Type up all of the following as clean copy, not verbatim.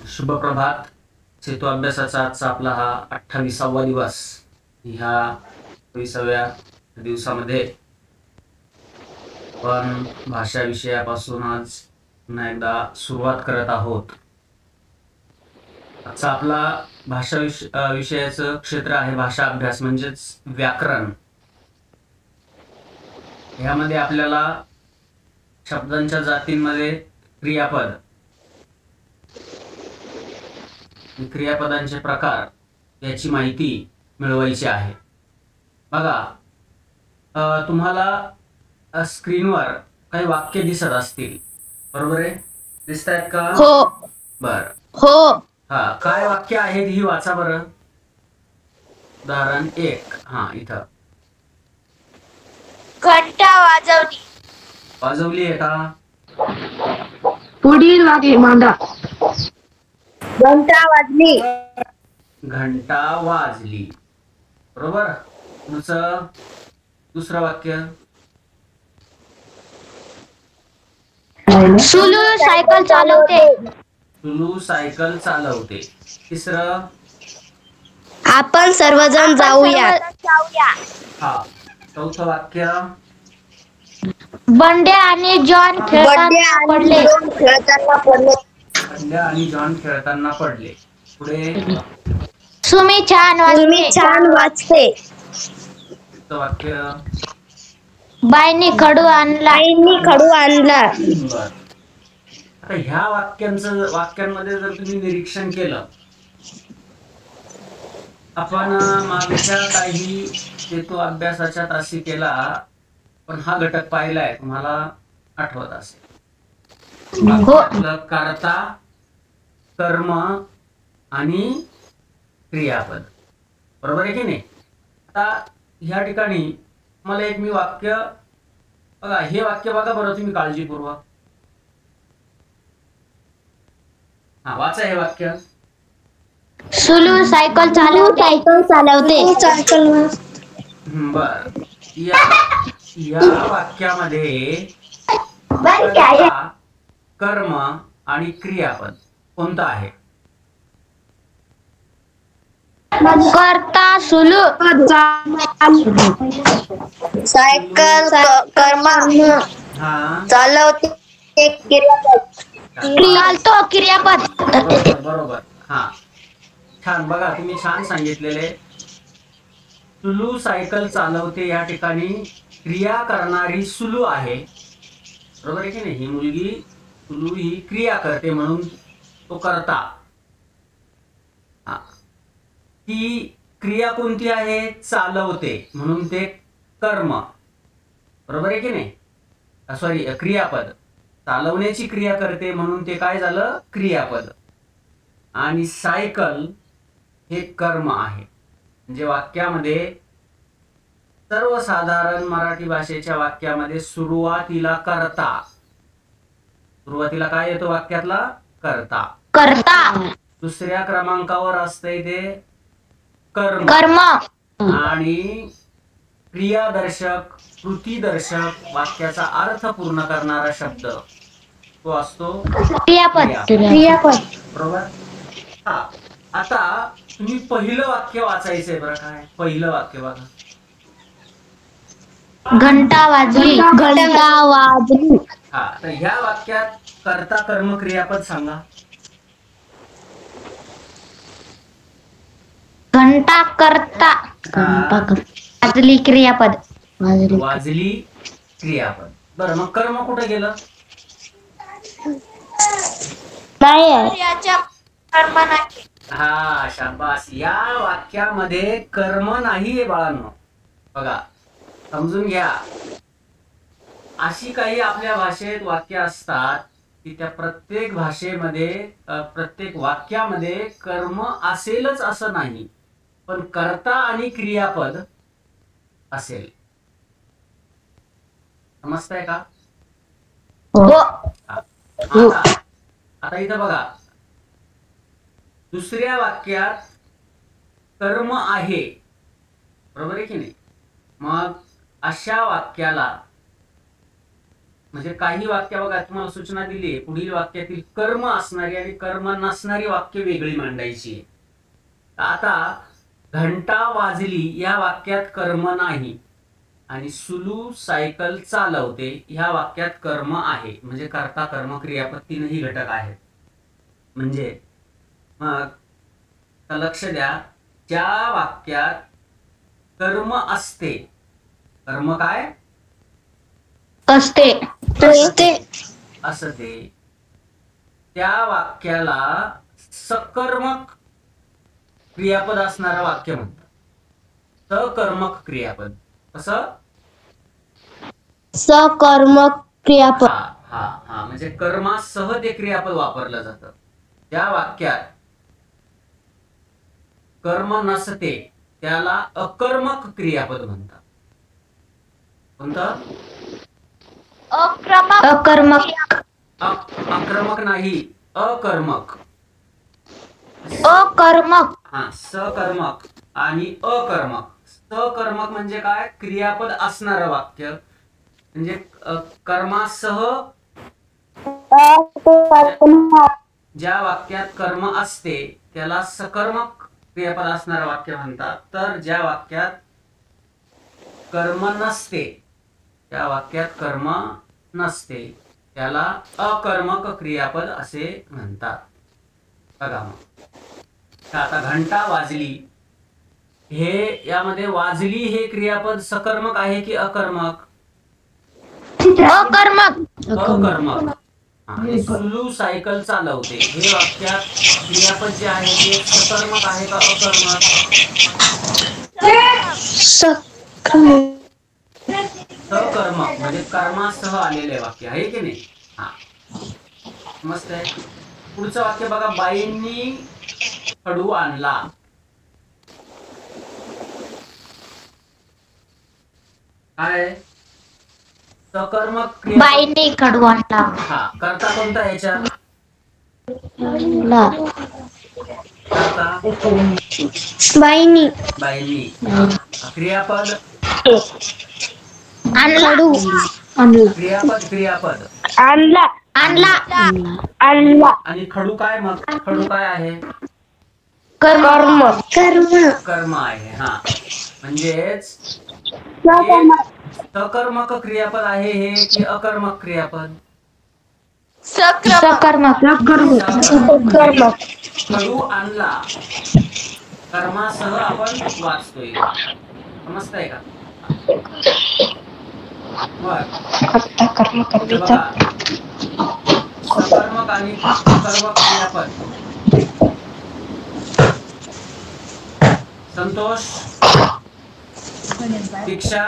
शुभ प्रभात. सेतू अभ्यासाचा आजचा आपला हा 28वा दिवस. ह्या 28व्या दिवसामध्ये आपण भाषा विषयापासून आज पुन्हा एकदा सुरुवात करत आहोत. आजचा आपला भाषा विषयाचं क्षेत्र आहे भाषा अभ्यास म्हणजेच व्याकरण. ह्यामध्ये आपल्याला शब्दांच्या जातींमध्ये क्रियापद, क्रियापदांचे प्रकार याची माहिती मिळवायची आहे. बघा, तुम्हाला स्क्रीनवर काही वाक्य दिसत असतील, बरोबर आहे? दिसत आहेत का? हो. बर. हो. हा, काय वाक्य आहेत ही वाचा बरं. उदाहरण 1. हा, इथं घंटा वाजवली. वाजवली आहे का? पुढील वाक्य मांडा. घंटा वाजली. घंटा वाजली, बरोबर. दुसरं वाक्य. सुलू सायकल चालवते. सुलू सायकल चालवते. तिसरं. आपण सर्वजण जाऊया. हा. चौथं वाक्य. बंड्या आणि जॉन खेळताना पडले. बंड्या आणि जॉन खेळताना पडले. पुढे. सुमी छान वाचते. वाक्य. बाईंनी खडू आणला. बरं. आता ह्या वाक्यांमध्ये जर तुम्ही निरीक्षण केलं, आपण मागच्या काही हेतू अभ्यासाच्या तासिकेला पण हा घटक पाहिलाय, तुम्हाला आठवत असेल. कर्ता, कर्म आणि क्रियापद, बरोबर आहे की नाही? आता ह्या ठिकाणी मला एक मी वाक्य बघा, हे वाक्य बघा बरं तुम्ही काळजीपूर्वक. हा, वाचा हे वाक्य. सुलू सायकल चालवते. बर. या वाक्यामध्ये कर्ता, कर्म आणि क्रियापद कोणतं आहे? कर्ता सुलू. सायकल कर्म. हा, चालवते चालतो क्रियापद. बरोबर. हा, छान. बघा, तुम्ही छान सांगितलेले. सुलू सायकल चालवते या ठिकाणी क्रिया करणारी सुलू आहे, बरोबर आहे की नाही? ही मुलगी सुलू ही क्रिया करते म्हणून तो कर्ता. ती क्रिया कोणती आहे? चालवते म्हणून ते कर्म, बरोबर आहे की नाही? सॉरी, क्रियापद. चालवण्याची क्रिया करते म्हणून ते काय झालं? क्रियापद. आणि सायकल हे कर्म आहे. म्हणजे वाक्यामध्ये, सर्वसाधारण मराठी भाषेच्या वाक्यामध्ये सुरुवातीला काय येतो वाक्यातला? कर्ता. दुसऱ्या क्रमांकावर असतंय ते कर्म. आणि क्रियादर्शक, कृतीदर्शक, वाक्याचा अर्थ पूर्ण करणारा शब्द तो असतो क्रियापद, बरोबर. हा, आता तुम्ही पहिलं वाक्य वाचायचंय बरं. काय पहिलं वाक्य बघा. घंटा वाजली. हा, तर ह्या वाक्यात कर्ता, कर्म, क्रियापद सांगा. घंटा कर्ता. वाजली क्रियापद. वाजली क्रियापद. बरं, मग कर्म कुठे गेलं? हा, शाबास. या वाक्यामध्ये कर्म नाहीये बाळांनो. बघा, समजून घ्या. अशी काही आपल्या भाषेत वाक्य असतात की त्या प्रत्येक भाषेमध्ये, प्रत्येक वाक्यामध्ये कर्म असेलच असं नाही, पण कर्ता आणि क्रियापद असेल. समजतंय का? आता इथं बघा, दुसऱ्या वाक्यात कर्म आहे, बरोबर आहे की नाही? मग अशा वाक्याला म्हणजे काही वाक्य बघा तुम्हाला सूचना दिली आहे, पुढील वाक्यातील कर्म असणारी आणि कर्म नसणारी वाक्य वेगळी मांडायची आहे. आता घंटा वाजली या वाक्यात कर्म नाही आणि सुलू सायकल चालवते ह्या वाक्यात कर्म आहे, म्हणजे कर्ता कर्म क्रियापद तीनही घटक आहेत. म्हणजे मग लक्ष द्या, ज्या वाक्यात कर्म असते, कर्म काय असते असते, त्या वाक्याला सकर्मक क्रियापद असणारं वाक्य म्हणतात. सकर्मक क्रियापद. कसं? सकर्मक क्रियापद. हा हा हा म्हणजे कर्मासह ते क्रियापद वापरलं जातं. त्या वाक्यात कर्म नसते त्याला अकर्मक क्रियापद म्हणतात. कोणतं? अकर्मक. आक्रमक नाही, अकर्मक. अकर्मक. हा सकर्मक आणि अकर्मक. सकर्मक म्हणजे काय? क्रियापद असणारं वाक्य, म्हणजे कर्मासह ज्या वाक्यात कर्म असते त्याला सकर्मक क्रियापद असणारं वाक्य म्हणतात. तर ज्या वाक्यात कर्म नसते, त्या वाक्यात कर्म नसते त्याला अकर्मक क्रियापद असे म्हणतात. बघा मग आता घंटा वाजली, हे यामध्ये वाजली हे क्रियापद सकर्मक आहे की अकर्मक? अकर्मक. अकर्मक. आणि सुलू सायकल चालवते हे वाक्यात क्रियापद जे आहे ते सकर्मक आहे का अकर्मक? सकर्मक म्हणजे कर्मासह आलेले वाक्य आहे की नाही? हा मस्त आहे. पुढचं वाक्य बघा, बाईंनी खडू आणला. काय? सकर्मक क्रिया. बाईने खडू आणला. हा करता कोणता याच्यात? करता बाईनी. बाईंनी. क्रियापद आणला. क्रियापद क्रियापद आणला. आणला. आणला. आणि खडू काय? मग खडू काय आहे? कर्म. कर्म आहे. हा म्हणजेच सकर्मक क्रियापद आहे हे की अकर्मक क्रियापद? सकर्मक. खडू आणला कर्मासह आपण वाचतोय, समजतंय का? बघा, सकर्मक आणि अकर्मक क्रियापद. संतोष, दीक्षा,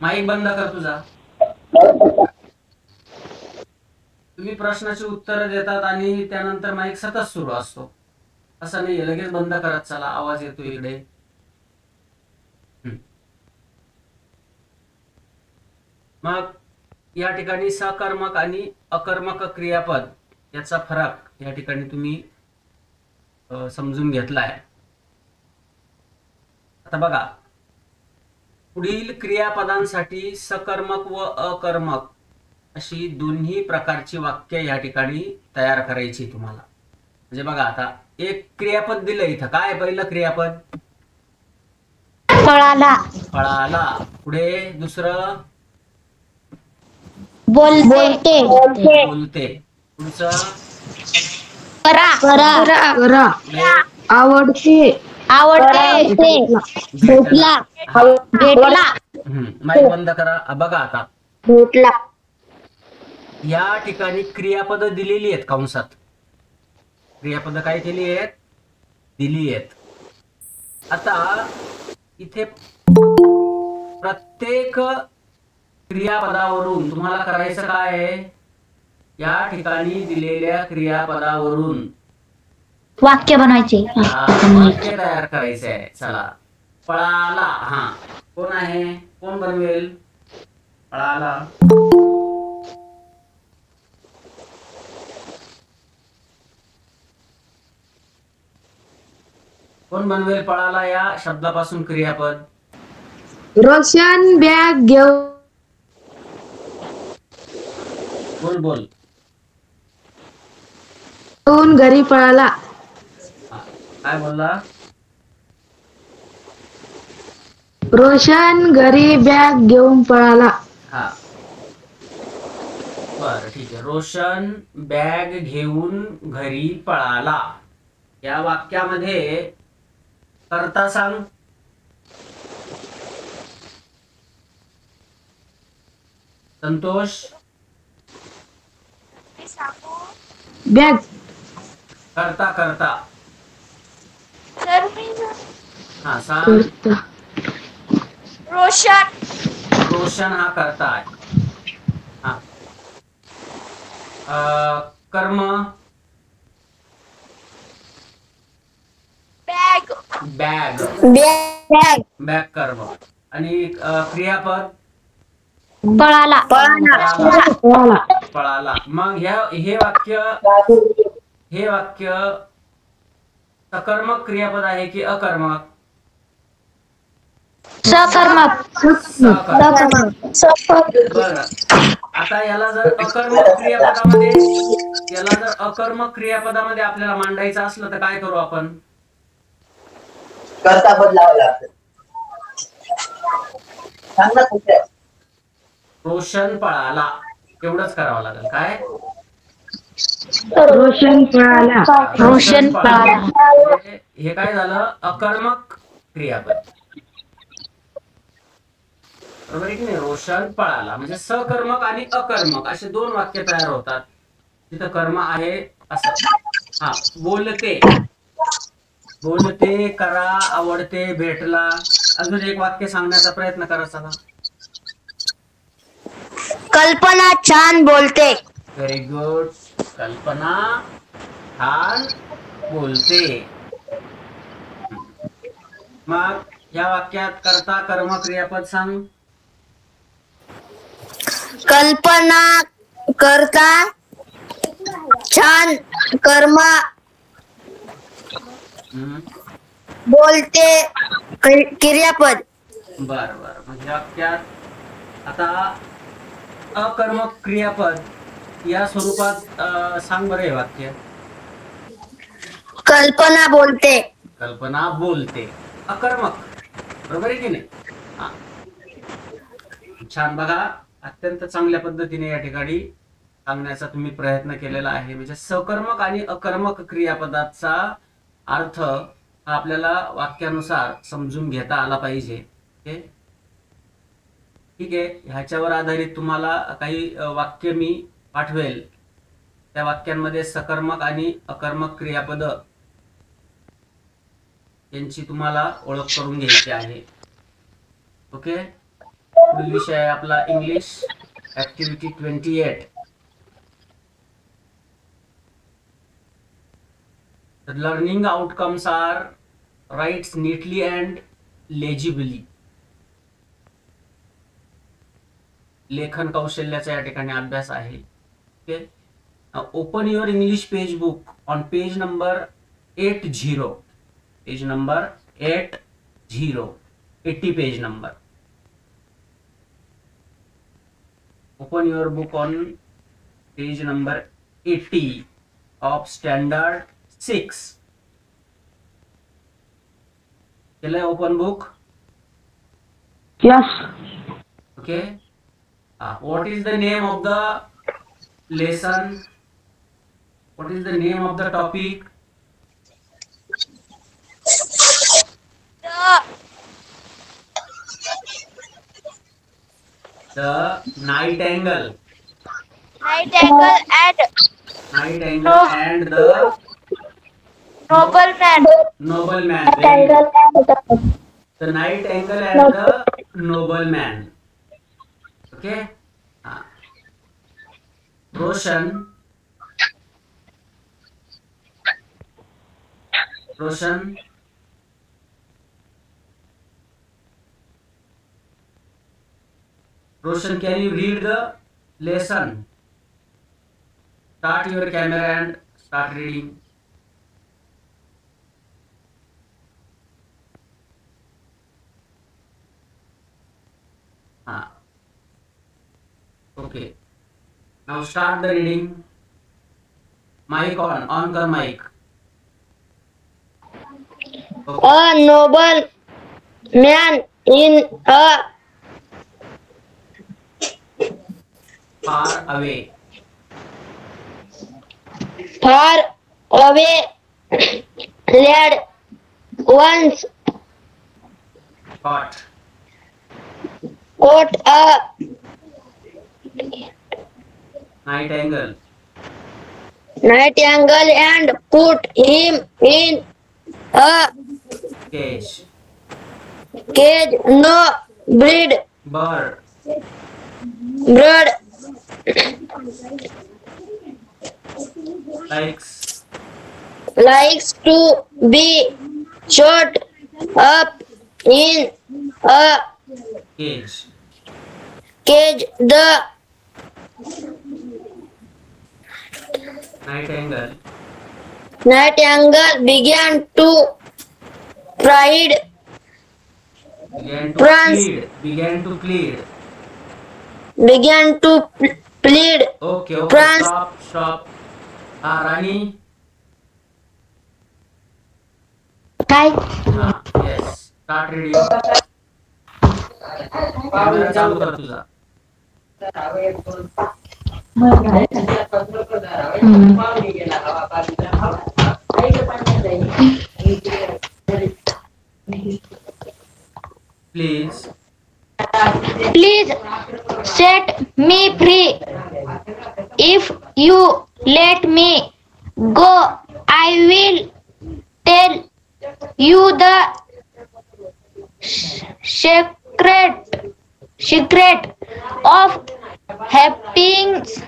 माईक बंद कर तुझा. तुम्ही प्रश्नाची उत्तरं देतात आणि त्यानंतर माईक सतत सुरू असतो, असं नाही लगेच बंद करत चला, आवाज येतो इकडे. मग या ठिकाणी सकर्मक आणि अकर्मक क्रियापद याचा फरक या ठिकाणी तुम्ही समजून घेतलाय. आता बघा, पुढील क्रियापदांसाठी सकर्मक व अकर्मक अशी दोन्ही प्रकारची वाक्य या ठिकाणी तयार करायची तुम्हाला. म्हणजे बघा, आता एक क्रियापद दिलं इथं. काय पहिलं क्रियापद? फळाला. फळाला. पुढे दुसरं बोलते. बोलते. पुढचं करा. पुढे आवडते. भेटला. माईक बंद करा. बघा आता भेटला. या ठिकाणी क्रियापद दिलेली आहेत कंसात. क्रियापद काय केली आहेत? दिली आहेत. आता इथे प्रत्येक क्रियापदावरून तुम्हाला करायचं काय आहे? या ठिकाणी दिलेल्या क्रियापदावरून वाक्य बनवायचे. वाक्य तयार करायचे आहे. चला, पळाला. हा कोण आहे? कोण बनवेल? पळाला. कोण बनवेल पळाला या शब्दापासून क्रियापद? रोशन बॅग बोल. घेऊन घरी पळाला. हा, काय बोलला? रोशन घरी बॅग घेऊन पळाला. हा, बरं ठीक आहे. रोशन बॅग घेऊन घरी पळाला. या वाक्यामध्ये कर्ता सांग. संतोष. बॅग करता सर हा सांग. करता. रोशन हा करता आहे. हा, कर्म बॅग बॅग कर्म. आणि क्रियापद पळाला. पळाला. मग हे वाक्य सकर्मक क्रियापद आहे की अकर्मक? सकर्मक. बरं, आता याला जर अकर्मक क्रियापदामध्ये आपल्याला मांडायचं असलं तर काय करू आपण? करता बदलावं लागतं. सांग ना कुठे? रोशन पळाला एवढंच करावं लागेल. काय? रोशन पळाला. हे काय झालं? अकर्मक क्रियापद. बरोबर आहे की नाही? रोशन पळाला म्हणजे सकर्मक आणि अकर्मक असे दोन वाक्य तयार होतात. तिथं कर्म आहे असं. हा, बोलते, करा, आवडते, भेटला. अजून एक वाक्य सांगण्याचा प्रयत्न करा चला. कल्पना छान बोलते. Very good. कल्पना छान बोलते. मग या वाक्यात कर्ता कर्म क्रियापद सांग. कल्पना करता छान कर्म बोलते क्रियापद. बर. म्हणजे वाक्यात आता अकर्मक क्रियापद या स्वरूपात सांग बरं हे वाक्य. कल्पना बोलते. अकर्मक. बरोबर आहे की नाही? हा, छान. बघा, अत्यंत चांगल्या पद्धतीने या ठिकाणी सांगण्याचा तुम्ही प्रयत्न केलेला आहे. म्हणजे सकर्मक आणि अकर्मक क्रियापदाचा अर्थ हा आपल्याला वाक्यानुसार समजून घेता आला पाहिजे. ठीक आहे. ह्याच्यावर आधारित तुम्हाला काही वाक्य मी पाठवेल. त्या वाक्यांमध्ये सकर्मक आणि अकर्मक क्रियापद यांची तुम्हाला ओळख करून घ्यायची आहे. ओके. पुढील विषय आहे आपला English activity 28. The learning outcomes are writes neatly and legibly. लेखन कौशल्याचा या ठिकाणी अभ्यास आहे. Okay. Open your English page book on page number 80. Page number 80 page number. Open your book on page number 80 of standard 6. केलंय open book? Yes. Okay. What is the name of the lesson? What is the name of the topic? The night angle. Night angle and the nobleman. nobleman. Very good. The night angle and the nobleman. Okay. Roshan Roshan, can you read the lesson? Start your camera and start reading. हाँ. Okay. Now start the reading. Mic on. On कर mic. Okay. A noble man in a Far away. far away lad once Caught. caught a Night angle. nightingale and put him in a Cage. cage. No breed Bird. bird likes to be shot up in a Cage. cage. The Night angle. nightingale began to pride. Began to France. plead. Began to plead. Began to plead. Okay. Okay. France. Stop. Rani. काय Yes. Start reading. Camera चालू कर तुझा. Please. Please set me free. If you let me go, I will tell you the secret of happiness.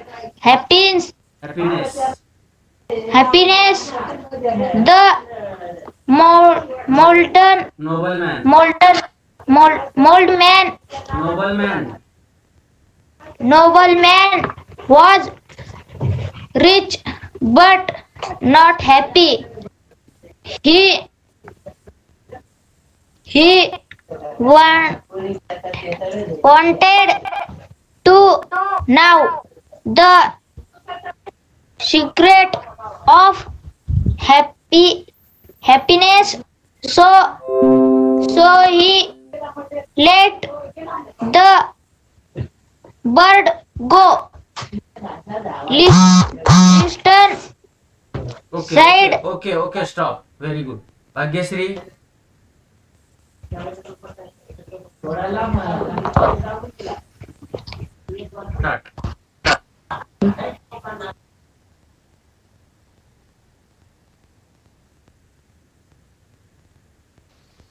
Happiness. The molten Nobleman. Nobleman was rich but not happy. He wanted to know the secret of happiness, so he let the bird go. Listen. Side. Okay, stop. Very good. Bhagyasri. Start.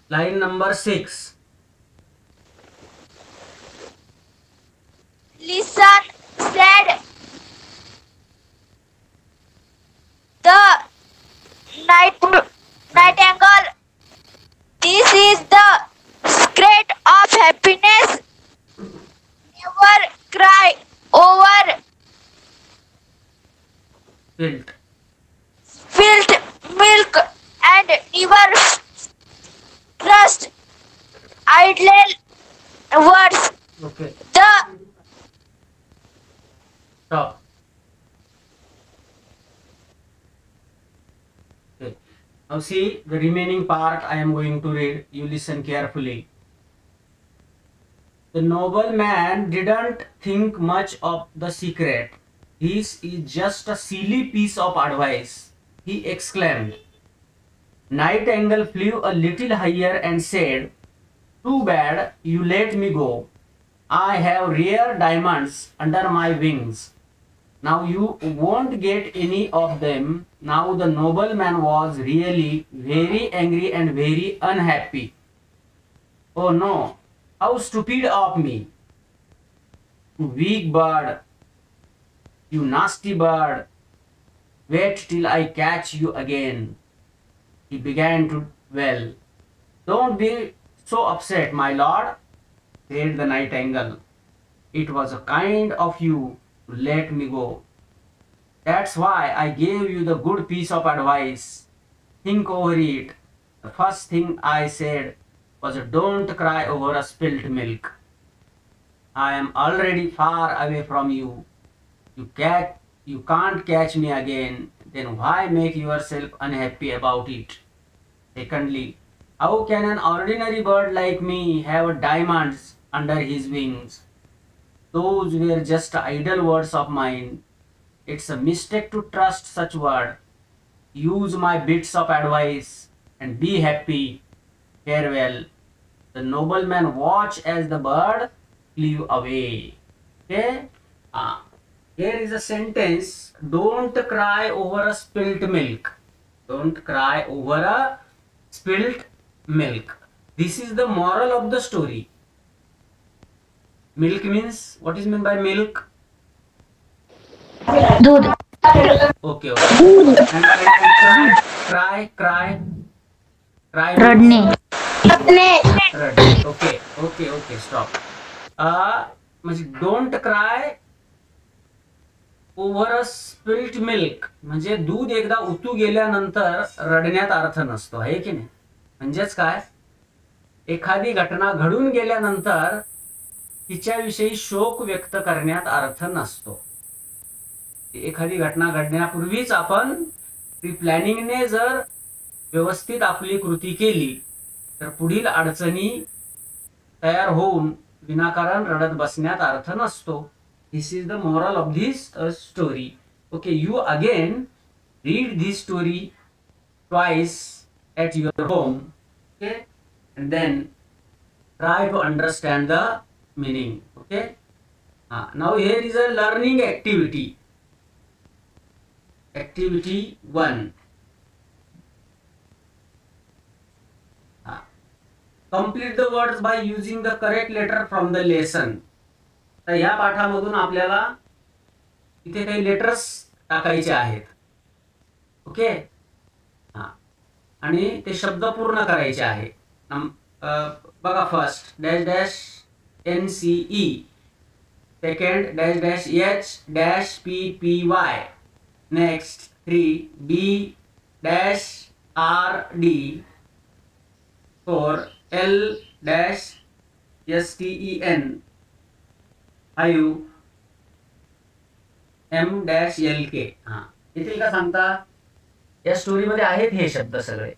Line number 6. Listen, said the nightingale. This is the secret of happiness. Never cry over spilled milk and never trust idle words. Okay. The Stop. Okay. Now see the remaining part I am going to read. You listen carefully. The nobleman didn't think much of the secret. This is just a silly piece of advice, he exclaimed. Nightingale flew a little higher and said, "Too bad you let me go. I have rare diamonds under my wings. Now you won't get any of them." Now the nobleman was really very angry and very unhappy. Oh no, how stupid of me. Weak bird, you nasty bird. Wait till I catch you again. He began to wail. Don't be so upset, my lord, said the nightingale. It was kind of you to let me go. That's why I gave you the good piece of advice. Think over it. The first thing I said was don't cry over a spilt milk. I am already far away from you. You can't catch me again. Then why make yourself unhappy about it? Secondly, how can an ordinary bird like me have diamonds under his wings? Those were just idle words of mine. It's a mistake to trust such words. Use my bits of advice and be happy. Farewell. The nobleman watched as the bird flew away. Okay? Here is a sentence. Don't cry over a spilt milk. Don't cry over a spilt milk. This is the moral of the story. Milk means, what is meant by milk? दूध. Okay, okay. And cry. Means रडणे. रडणे. Okay, stop. म्हणजे don't cry over a spilt milk, म्हणजे दूध एकदा उतू गेल्यानंतर रडण्यात अर्थ नसतो, आहे की नाही? म्हणजेच काय, एखादी घटना घडून गेल्यानंतर तिच्याविषयी शोक व्यक्त करण्यात अर्थ नसतो. एखादी घटना घडण्यापूर्वीच आपण प्लॅनिंगने जर व्यवस्थित आपली कृती केली तर पुढील अडचणी तयार होऊन विनाकारण रडत बसण्यात अर्थ नसतो. This is the moral of this story. Okay, you again read this story twice at your home, okay, and then try to understand the meaning. Okay, now here is a learning activity. Activity 1. Complete the words by using the correct letter from the lesson. तर या पाठामधून आपल्याला इथे काही letters टाकायचे आहेत. Okay, आणि ते शब्द पूर्ण करायचे आहे. बघा, first dash dash NCE, second dash dash H PPY, next 3 B dash RD, 4 L dash STEN, 5 M dash LK. येथील का सांगता? या स्टोरी मध्ये आहेत हे शब्द सगळे.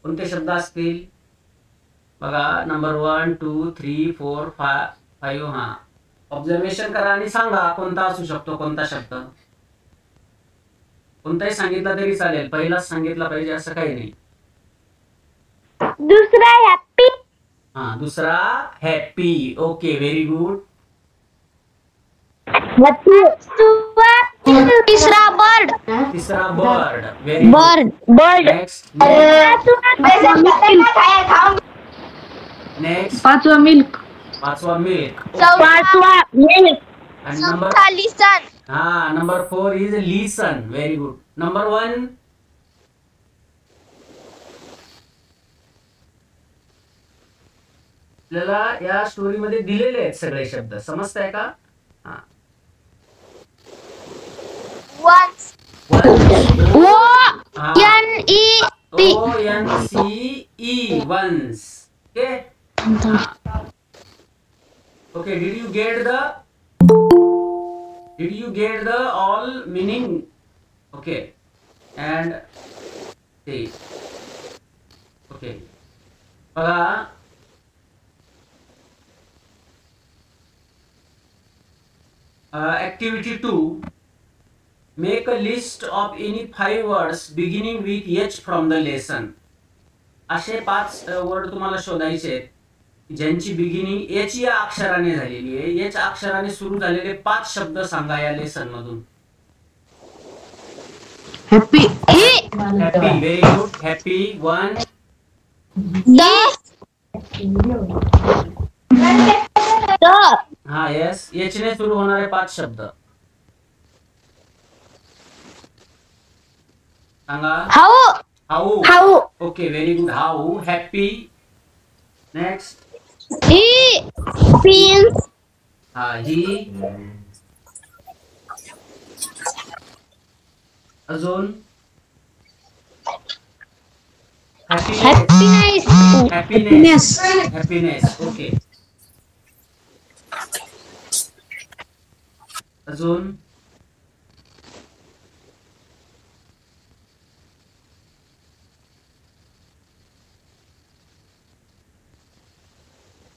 कोणते शब्द असतील बघा? नंबर 1 2 3 4 5. ऑब्झर्वेशन करा आणि सांगा कोणता असू शकतो, कोणता शब्द. कोणताही सांगितला तरी चालेल, पहिलाच सांगितला पाहिजे असं काही नाही. दूसरा हॅपी. दुसरा हॅपी. Okay, very good. तीसरा बर्ड. तिसरा bird. Very good. Bird. Next. Next. पाचवा मिल्क. पाचवा मिल्क. पाचवा मिल्क. आणि number 4 is listen. Very good. Number 1. आपल्याला या स्टोरी मध्ये दिलेले आहेत सगळे शब्द, समजताय का? ONCE, once. Okay, did you get the all meaning? Okay, and see. Okay, बघा, activity 2. Make a list of any 5 words beginning with H from the lesson. असे 5 वर्ड तुम्हाला शोधायचे आहेत ज्यांची बिगिनिंग H या अक्षराने झालेली आहे. H अक्षराने सुरू झालेले 5 शब्द सांगा या लेसन मधून. Happy. Happy. Very good. Happy. 1. Yes, H ने सुरू होणारे 5 शब्द सांगा. How. Okay, very good. How. Happy. Next. He. अजून हॅपीनेस Happiness. Happiness okay. अजून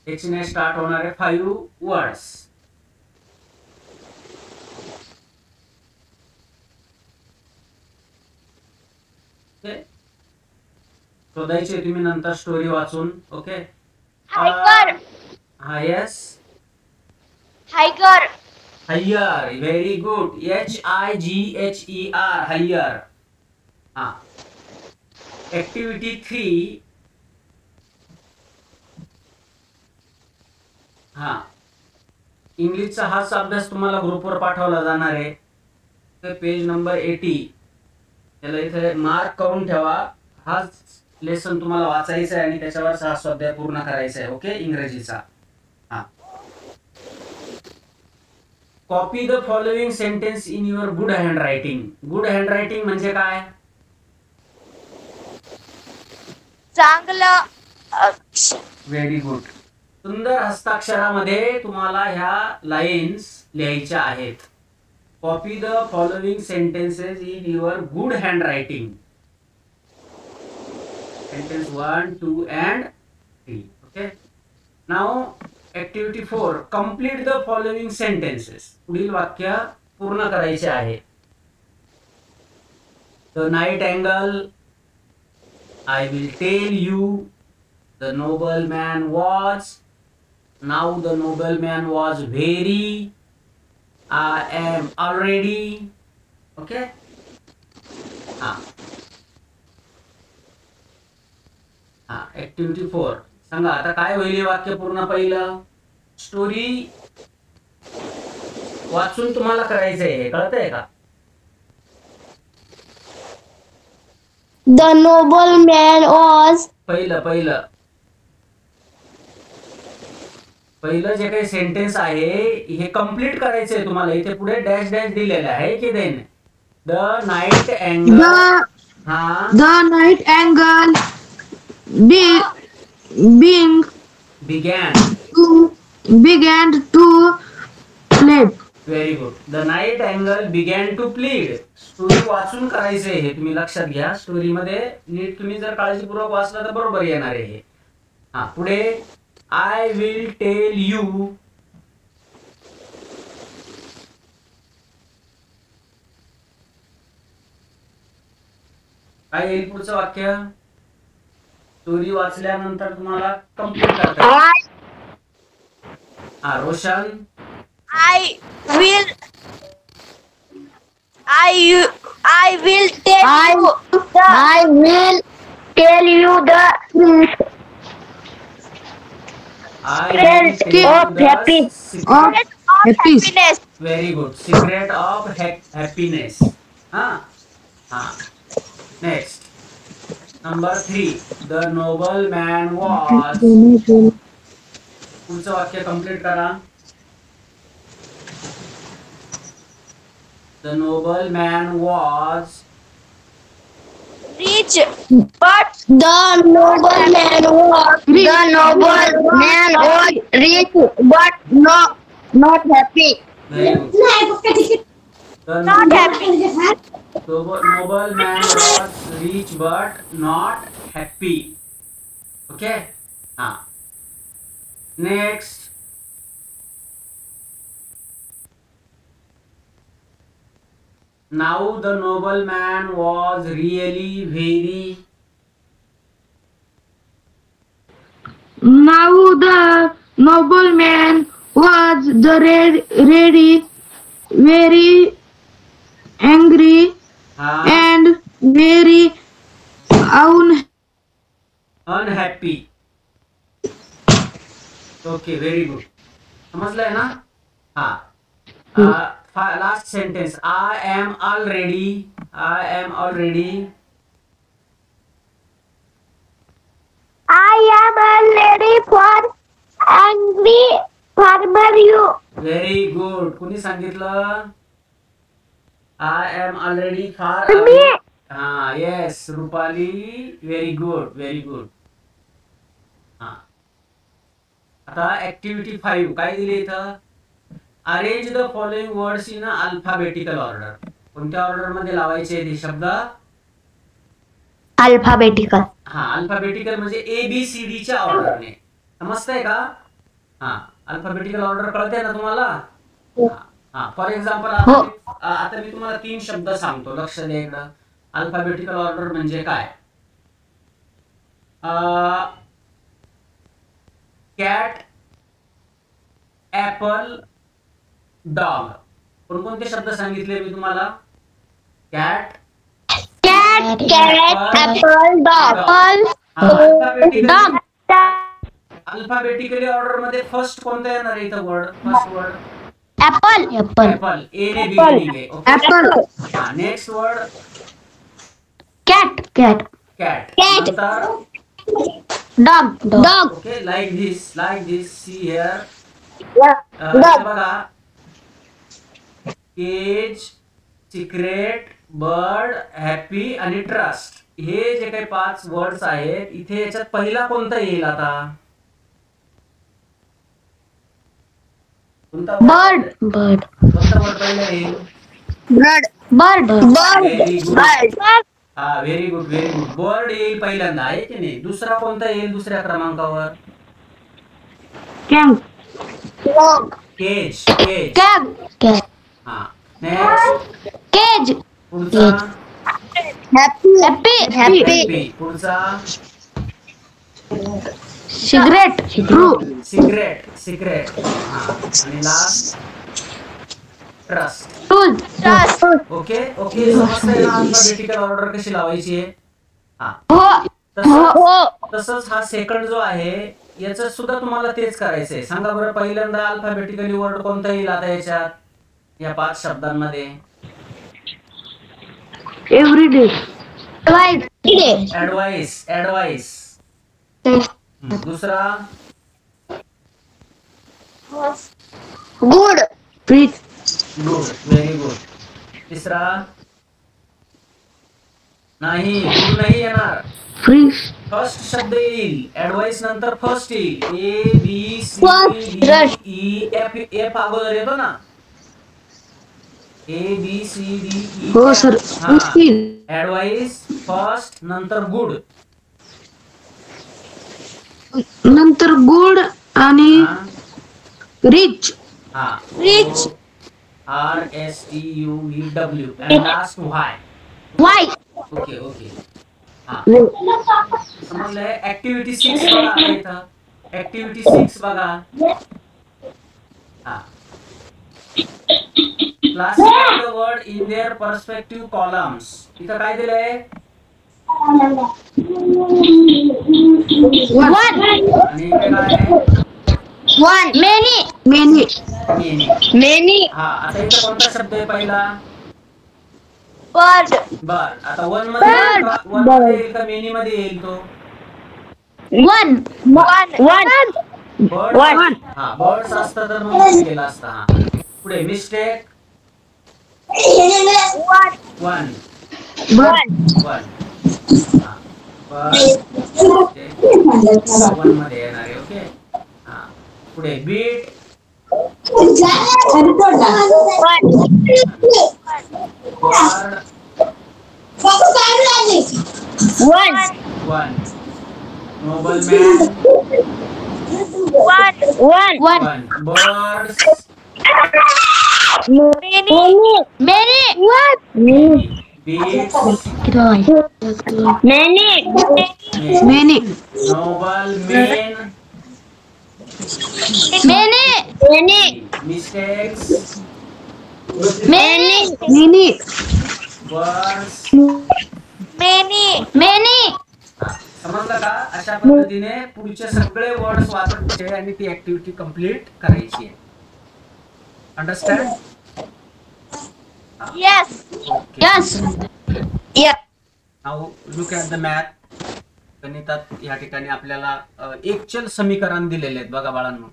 एच ने स्टार्ट होणारे 5 वर्ड्स. शोधायचे तुम्ही नंतर स्टोरी वाचून. ओके. Tiger. हा yes. Tiger. Higher very good. HIGHER higher. हा. ऍक्टिव्हिटी 3. हा इंग्लिशचा हाच अभ्यास तुम्हाला ग्रुपवर पाठवला जाणार आहे. तर पेज नंबर 80 त्याला इथे मार्क करून ठेवा. हाच लेसन तुम्हाला वाचायचा आहे आणि त्याच्यावर हा स्वाध्याय पूर्ण करायचा आहे. ओके इंग्रजीचा. हा. Copy the following sentence in your good hand writing. Good hand writing म्हणजे काय? चांगलं व्हेरी गुड. सुंदर हस्ताक्षरामध्ये तुम्हाला ह्या लाईन्स लिहायच्या आहेत. Copy the following sentences in your good hand writing. Sentence 1, 2 and 3. Okay. Now activity 4. Complete the following sentences. पुढील वाक्य पूर्ण करायचे आहे. The night angle. I will tell you. The nobleman was. Now the nobleman was very. I am already. Okay. Activity 4. सांगा आता काय होईल हे वाक्य पूर्ण. पहिलं स्टोरी वाचून तुम्हाला करायचं आहे. कळतंय का? The nobleman was. पहिलं जे काही सेंटेन्स आहे हे कंप्लीट करायचंय तुम्हाला. इथे पुढे डॅश डॅश दिलेलं आहे की देन. The night angle. हा. The night angle being began to plead. Very good. The night angle began to plead. Story वाचून करायचंय हे तुम्ही लक्षात घ्या. स्टोरीमध्ये नीट तुम्ही जर काळजीपूर्वक वाचलं तर बरोबर येणार आहे हे. हा पुढे आय विल टेल यू. काय येईल पुढचं वाक्य? स्टोरी वाचल्यानंतर तुम्हाला कंप्लीट करता. हा Roshan. I will tell you the I will tell you the truth. Secret of happiness. Very good. Secret of happiness. Next. Number 3. The nobleman was. पुढचं वाक्य कंप्लीट करा. The nobleman was Rich, but The nobleman was rich, but not happy. very good. The not happy. nobleman was rich but not happy. Okay. Next. Now the nobleman was really very. Now the nobleman was very angry and very unhappy. Okay, very good. समजलंय ना? Last sentence. I am already. I am already for angry farmer you. Very good. कुणी सांगितलं? I am already far Me. away. हा yes Rupali, very good very good. हा आता activity 5 काय दिली इथं? Arrange the following words in alphabetical order. कोणत्या order मध्ये लावायचे हे शब्द? अल्फाबेटिकल. हा अल्फाबेटिकल म्हणजे ABCD च्या ऑर्डरने. समजतंय का? हा अल्फाबेटिकल ऑर्डर कळते ना तुम्हाला? हा फॉर एक्झाम्पल आता मी तुम्हाला 3 शब्द सांगतो, लक्ष द्या इकडं. अल्फाबेटिकल ऑर्डर म्हणजे काय? Cat, apple, dog. कोणकोणते शब्द सांगितले मी तुम्हाला? Cat, cat, apple, dog. Alphabetically alphabetically order मध्ये फर्स्ट कोणता येणार आहे इथं word? First word apple. Apple. A ने बिगिनिंग आहे. ओके. Apple. हा next word cat. Cat. Cat. नंतर dog. Okay like this see here. Dog. बघा केज, सिक्रेट, बर्ड, हॅपी आणि ट्रस्ट. हे जे काही 5 वर्ड्स आहेत इथे याच्यात पहिला कोणता येईल आता? कोणता बर्ड. कोणता वर्ड पहिला येईल? बर्ड. Very good. हा व्हेरी गुड बर्ड येईल पहिल्यांदा, आहे की नाही? दुसरा कोणता येईल दुसऱ्या क्रमांकावर? केज. कॅट. हा नेक्स्ट केज. पुढचा हॅपी. हॅपी. पुढचा सिगरेट. सिक्रेट. हा आणि लास्ट ट्रस्ट. ट्रूथ. ओके समजतंय ना अल्फाबेटिकल ऑर्डर कशी लावायची आहे? हा तसंच हा सेकंड जो आहे याचं सुद्धा तुम्हाला तेच करायचंय. सांगा बरं पहिल्यांदा अल्फाबेटिकली वर्ड कोणता येईल आता याच्यात, या 5 शब्दांमध्ये? Everyday. ऍडवाइस. दुसरा good. Fit. Good, very good. तिसरा नाही, गुड नाही येणार. Free. फर्स्ट शब्द येईल, ऍडवाइस नंतर फर्स्ट येईल. ABCDEF अगोदर येतो ना. ABCDE. हो सर. ऍडवाइस फर्स्ट नंतर गुड. नंतर गुड आणि रिच. हा Rich. RSTUVW and last Y. Y. Okay हा समजलंय. ऍक्टिव्हिटी 6 बघा आता इथं. ऍक्टिव्हिटी 6 बघा. हा classify the word in their perspective columns. इथं काय दिलंय? वन. आणि इथे काय आहे? मेनी. हा आता इथं कोणता शब्द आहे पहिला? बर्ड. बर. आता वन मध्ये येईल का मेनी मध्ये येईल तो? वन. बर्ड. हा बर्ड्स असतं तर मग केला असता. हा पुढे मिस्टेक. वन. हा वन मध्ये येणार आहे. ओके हा पुढे beat. Bird. One. Noble man. One. Birds. Beats. Many. Noble men. Mistakes. Many. Birds. Many. समजलं का? अशा पद्धतीने पुढचे सगळे वर्ड्स वाचायचे आणि ती ऍक्टिव्हिटी कंप्लीट करायची आहे. Understand? Yes. Now look at the math. गणितात या ठिकाणी आपल्याला एकचल समीकरण दिलेले आहेत बघा बाळांनो.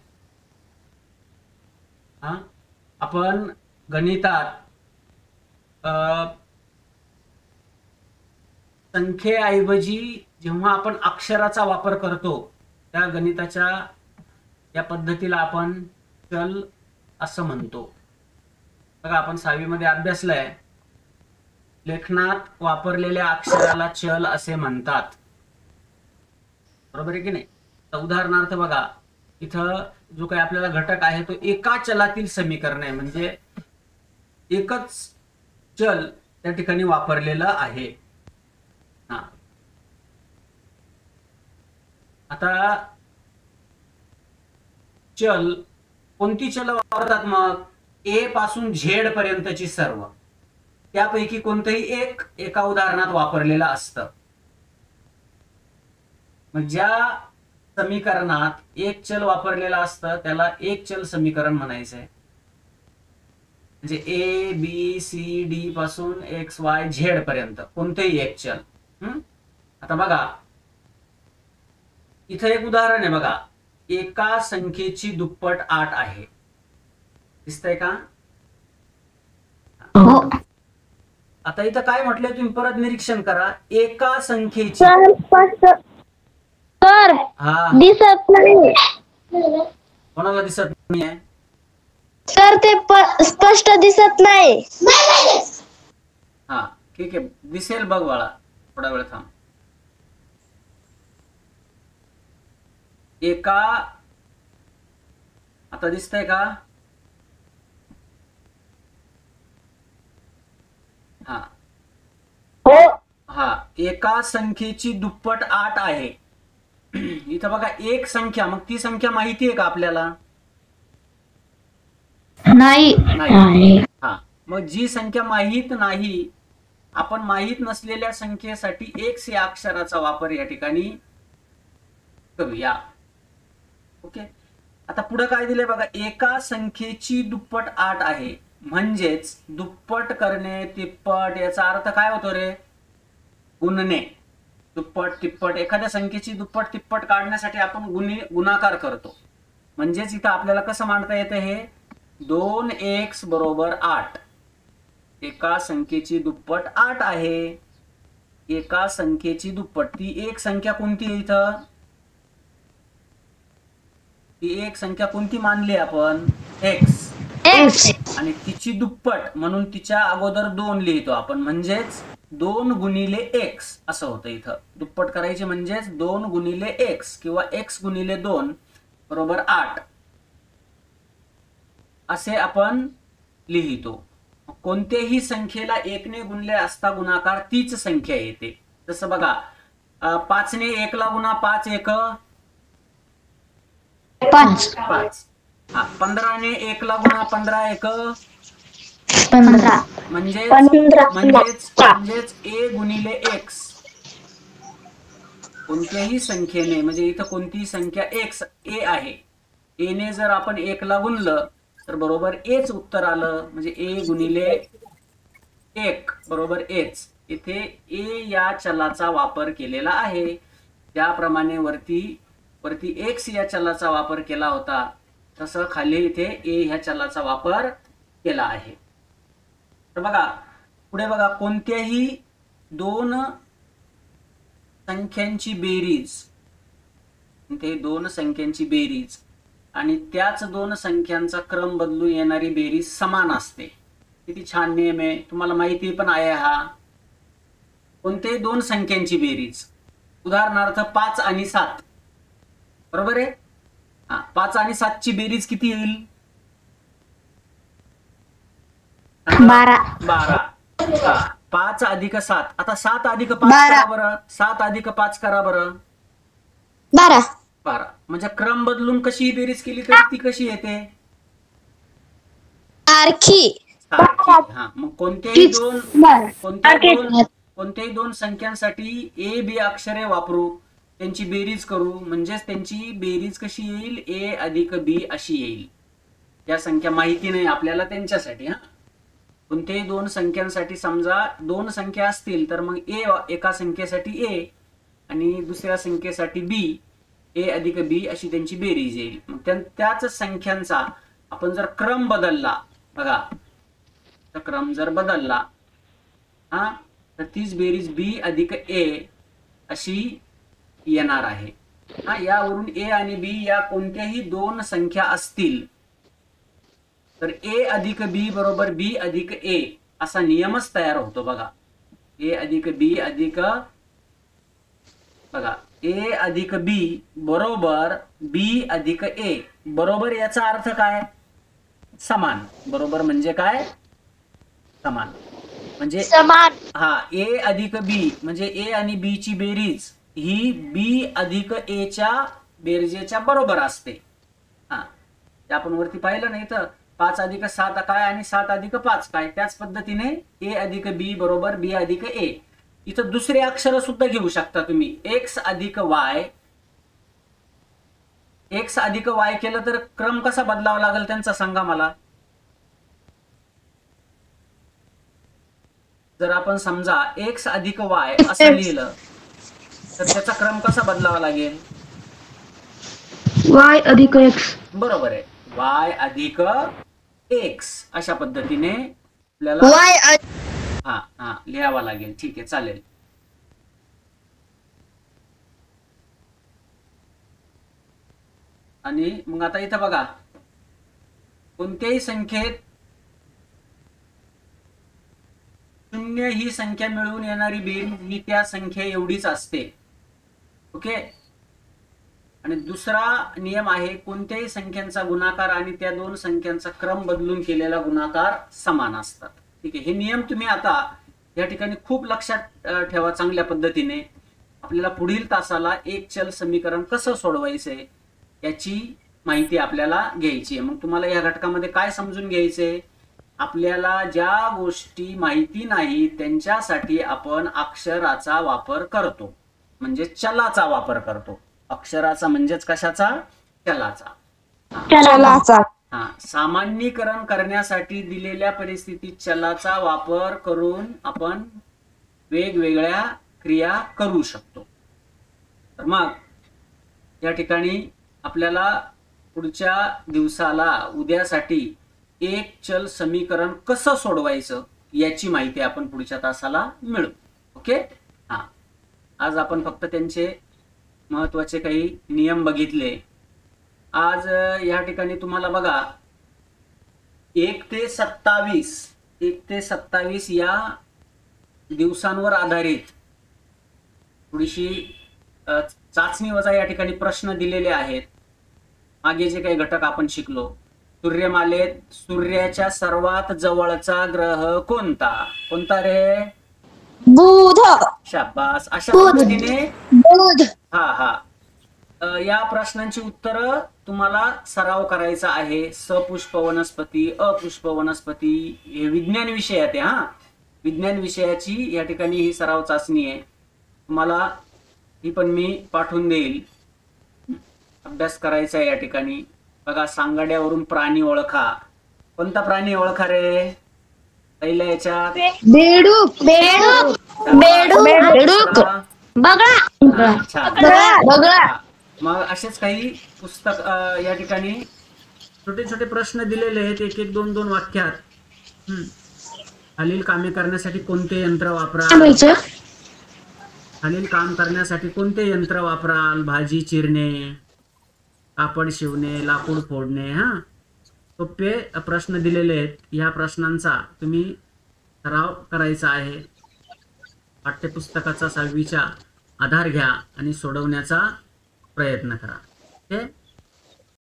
हा आपण गणितात संख्येऐवजी जेव्हा आपण अक्षराचा वापर करतो त्या गणिताच्या या पद्धतीला आपण चल असं म्हणतो. बघा आपण 6वी मध्ये अभ्यासलंय, लेखनात वापरलेल्या अक्षराला चल असे म्हणतात. बरोबर आहे की नाही? तर उदाहरणार्थ बघा, इथं जो काही आपल्याला घटक आहे तो एका चलातील समीकरण आहे, म्हणजे एकच चल त्या ठिकाणी वापरलेलं आहे. हा, आता चल कोणती चल वापरतात? मग ए पासून झेड पर्यंतची सर्व, त्यापैकी कोणतंही एक एका उदाहरणात वापरलेलं असतं. मग ज्या समीकरणात एक चल वापरलेला असतं त्याला एक चल समीकरण म्हणायचंय. म्हणजे ए बी सी डी पासून एक्स वाय झेड पर्यंत कोणतेही एक चल. आता बघा इथं एक उदाहरण आहे बघा, एका संख्येची दुप्पट 8 आहे. दिसतंय का? हो. आता इथं काय म्हटलंय तुम्ही परत निरीक्षण करा. एका संख्येची, सर स्पष्ट सर हा दिसत नाही. कोणाला दिसत नाहीये? सर ते स्पष्ट दिसत नाही. हा ठीक आहे, दिसेल बघ बाळा, थोडा वेळ थांब. एका, आता दिसतंय का? हा हो हा, एका संख्येची दुप्पट 8 आहे. इथं बघा एक संख्या, मग ती संख्या माहिती आहे का आपल्याला? नाही. नाही. हा, मग जी संख्या माहित नाही, आपण माहित नसलेल्या संख्येसाठी एक्स या अक्षराचा वापर या ठिकाणी करूया. ओके, आता पुढे काय दिले बघा, एका संख्येची दुप्पट 8 आहे, म्हणजेच दुप्पट करणे, तिप्पट, याचा अर्थ काय होतो रे? गुणणे. दुप्पट तिप्पट, एखाद्या संख्येची दुप्पट तिप्पट काढण्यासाठी आपण गुणाकार करतो. म्हणजेच इथं आपल्याला कसं मांडता येतं हे? 2x बरोबर 8. एका संख्येची दुप्पट 8 आहे. एका संख्येची दुप्पट, ती एक संख्या कोणती आहे इथं? ती एक संख्या कोणती मानली आपण? x. आणि तिची दुप्पट म्हणून तिच्या अगोदर 2 लिहितो आपण, म्हणजेच 2 गुणिले x असं होतं. इथं दुप्पट करायची म्हणजेच 2 गुणिले x किंवा x गुणिले 2 बरोबर 8 असे आपण लिहितो. कोणत्याही संख्येला 1 ने गुणले असता गुणाकार तीच संख्या येते. जसं बघा 5 ने 1 ला गुणा 5 1 5. 15 ने 1 ला गुणा 15 1 15 म्हणजेच a गुणिले x. कोणत्याही संख्येने, म्हणजे इथं कोणतीही संख्या x a आहे, a ने जर आपण 1 ला गुणलं तर बरोबर एच उत्तर आलं. म्हणजे a गुणिले 1 बरोबर एच. इथे a या चलाचा वापर केलेला आहे. ज्याप्रमाणे वरती x या चलाचा वापर केला होता, तसं खाली इथे a ह्या चलाचा वापर केला आहे. तर बघा पुढे बघा, कोणत्याही 2 संख्यांची बेरीज, ते 2 संख्यांची बेरीज आणि त्याच 2 संख्यांचा क्रम बदलून येणारी बेरीज समान असते. किती छान नियम आहे, तुम्हाला माहिती पण आहे हा. कोणत्याही 2 संख्यांची बेरीज, उदाहरणार्थ 5 आणि 7, बरोबर आहे? 5 आणि 7 ची बेरीज किती येईल? 12. 5 अधिक 7. आता 7 अधिक 5 करा बरं. 7 अधिक 5 करा बरं. 12. म्हणजे क्रम बदलून कशी बेरीज केली तर ती कशी येते? सारखी. हा, मग कोणत्याही दोन संख्यांसाठी ए बी अक्षरे वापरू, त्यांची बेरीज करू, म्हणजेच त्यांची बेरीज कशी येईल? ए अधिक बी अशी येईल. त्या संख्या माहिती नाही आपल्याला त्यांच्यासाठी. हा, कोणत्याही 2 संख्यांसाठी समजा 2 संख्या असतील तर मग ए एका संख्येसाठी ए आणि दुसऱ्या संख्येसाठी बी, ए अधिक बी अशी त्यांची बेरीज येईल. मग त्याच संख्यांचा आपण जर क्रम बदलला, बघा क्रम जर बदलला, हा तर तीच बेरीज बी अधिक ए अशी येणार आहे. हा, यावरून ए आणि बी या कोणत्याही दोन संख्या असतील तर ए अधिक बी बरोबर बी अधिक ए असा नियमच तयार होतो. बघा, ए अधिक बी अधिक, बघा, ए अधिक बी बरोबर बी अधिक ए बरोबर, याचा अर्थ काय? समान. बरोबर म्हणजे काय? समान. म्हणजे समान. हा, ए अधिक बी म्हणजे ए आणि बी ची बेरीज ही बी अधिक ए च्या बेरजेच्या बरोबर असते. हा, ते आपण वरती पाहिलं नाही तर 5 अधिक 7 काय आणि 7 अधिक 5 काय, त्याच पद्धतीने ए अधिक बी बरोबर बी अधिक ए. इथं दुसरे अक्षर सुद्धा घेऊ शकता तुम्ही. एक्स अधिक वाय, एक्स अधिक वाय केलं तर क्रम कसा बदलावा लागेल त्यांचा सांगा मला. जर आपण समजा एक्स अधिक वाय असं लिहिलं तर त्याचा क्रम कसा बदलावा लागेल? y अधिक x. बरोबर आहे, वाय अधिक एक्स अशा पद्धतीने आपल्याला Y हा हा लिहावा लागेल. ठीक आहे, चालेल. आणि मग आता इथं बघा, कोणत्याही संख्येत शून्य ही संख्या मिळवून येणारी बेरीज ही त्या संख्या एवढीच असते. ओके. आणि दुसरा नियम आहे, कोणत्याही संख्यांचा गुणाकार आणि त्या दोन संख्यांचा क्रम बदलून केलेला गुणाकार समान असतात. ठीक आहे, हे नियम तुम्ही आता या ठिकाणी खूप लक्षात ठेवा चांगल्या पद्धतीने. आपल्याला पुढील तासाला एक चल समीकरण कसं सोडवायचंय याची माहिती आपल्याला घ्यायची आहे. मग तुम्हाला या घटकामध्ये काय समजून घ्यायचंय? आपल्याला ज्या गोष्टी माहिती नाही त्यांच्यासाठी आपण अक्षराचा वापर करतो, म्हणजे चलाचा वापर करतो. अक्षराचा म्हणजेच कशाचा? चलाचा. चलाचा. हा, सामान्यीकरण करण्यासाठी दिलेल्या परिस्थितीत चलाचा वापर करून आपण वेगवेगळ्या क्रिया करू शकतो. तर मग या ठिकाणी आपल्याला पुढच्या दिवसाला, उद्यासाठी एक चल समीकरण कसं सोडवायचं याची माहिती आपण पुढच्या तासाला मिळू. ओके. हा, आज आपण फक्त त्यांचे महत्वाचे काही नियम बघितले. आज या ठिकाणी तुम्हाला बघा 1 ते 27 या दिवसांवर आधारित थोडीशी चाचणी वजा या ठिकाणी प्रश्न दिलेले आहेत. मागे जे काही घटक आपण शिकलो, सूर्यमालेत सूर्याच्या सर्वात जवळचा ग्रह कोणता? कोणता रे? बुध. शाबास. अशा बुध. पद्धतीने बुध. हा हा या प्रश्नांची उत्तरं तुम्हाला सराव करायचा आहे. सपुष्प वनस्पती, अपुष्प वनस्पती हे विज्ञान विषयात आहे. हा, विज्ञान विषयाची या ठिकाणी ही सराव चाचणी आहे. तुम्हाला ही पण मी पाठवून देईल. अभ्यास करायचा आहे या ठिकाणी. बघा, सांगाड्यावरून प्राणी ओळखा. कोणता प्राणी ओळखा रे? पहिल्या याच्यात बेडूक. बेडूक. बेडूक. बेडूक. बगळा. हा, छान. बगळा. हा, मग असेच काही पुस्तक या ठिकाणी छोटे छोटे प्रश्न दिलेले आहेत, 1-1, 2-2 वाक्यात. खालील कामे करण्यासाठी कोणते यंत्र वापराल? खालील काम करण्यासाठी कोणते यंत्र वापराल? भाजी चिरणे, कापड शिवणे, लाकूड फोडणे. हा, सोपे प्रश्न दिलेले आहेत. या प्रश्नांचा तुम्ही सराव करायचा आहे. पाठ्यपुस्तकाचा 6वीचा आधार घ्या आणि सोडवण्याचा प्रयत्न करा. ओके.